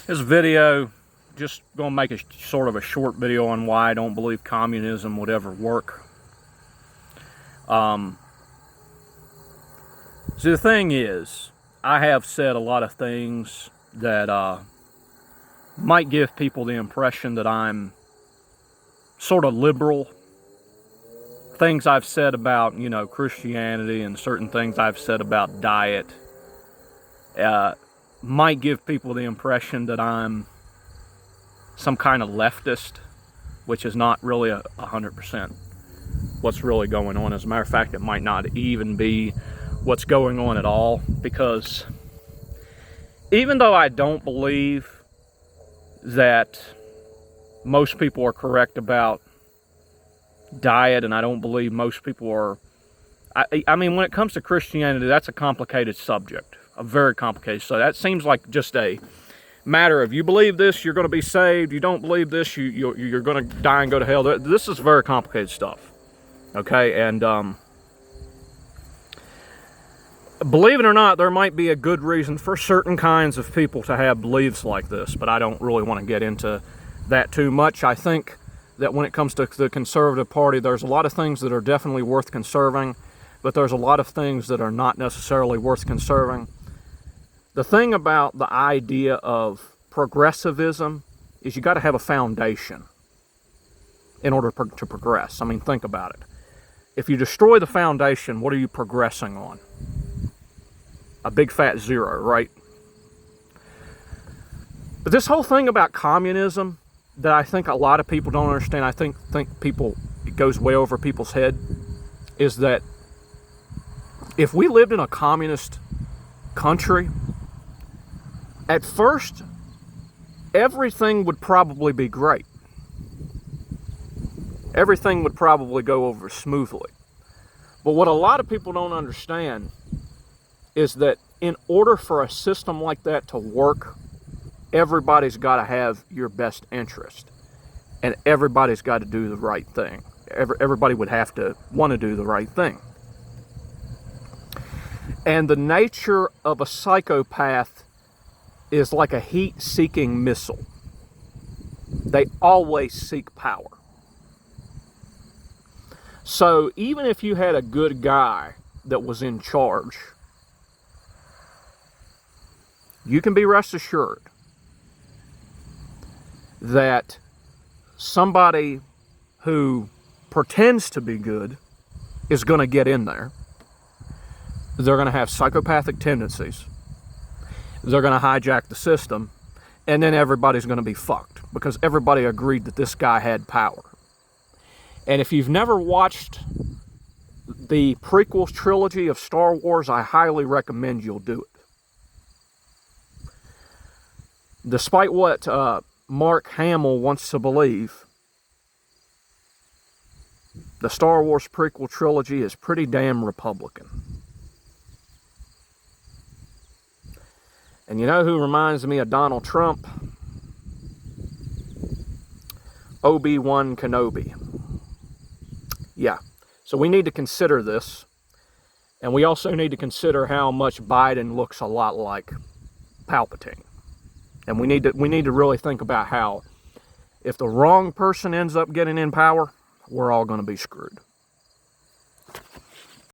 This video, just going to make a sort of a short video on why I don't believe communism would ever work. So the thing is, I have said a lot of things that might give people the impression that I'm sort of liberal. Things I've said about, Christianity, and certain things I've said about diet might give people the impression that I'm some kind of leftist, which is not really 100% what's really going on. As a matter of fact, it might not even be what's going on at all, because even though I don't believe that most people are correct about diet, and I don't believe most people are, I mean, when it comes to Christianity, that's a complicated subject, a very complicated. So that seems like just a matter of, you believe this, you're going to be saved. You don't believe this, you're going to die and go to hell. This is very complicated stuff. Okay, and believe it or not, there might be a good reason for certain kinds of people to have beliefs like this, but I don't really want to get into that too much. I think that when it comes to the Conservative Party, there's a lot of things that are definitely worth conserving, but there's a lot of things that are not necessarily worth conserving. The thing about the idea of progressivism is you got to have a foundation in order to progress. I mean, think about it. If you destroy the foundation, what are you progressing on? A big fat zero, right? But this whole thing about communism that I think a lot of people don't understand, I think people, it goes way over people's head, is that if we lived in a communist country, at first, everything would probably be great. Everything would probably go over smoothly. But what a lot of people don't understand is that in order for a system like that to work, everybody's got to have your best interest. And everybody's got to do the right thing. Everybody would have to want to do the right thing. And the nature of a psychopath is like a heat-seeking missile. They always seek power. So even if you had a good guy that was in charge, you can be rest assured that somebody who pretends to be good is going to get in there. They're going to have psychopathic tendencies. They're going to hijack the system, and then everybody's going to be fucked because everybody agreed that this guy had power. And if you've never watched the prequel trilogy of Star Wars, I highly recommend you'll do it. Despite what Mark Hamill wants to believe, the Star Wars prequel trilogy is pretty damn Republican. And you know who reminds me of Donald Trump? Obi-Wan Kenobi. Yeah, so we need to consider this. And we also need to consider how much Biden looks a lot like Palpatine. And we need to really think about how if the wrong person ends up getting in power, we're all going to be screwed.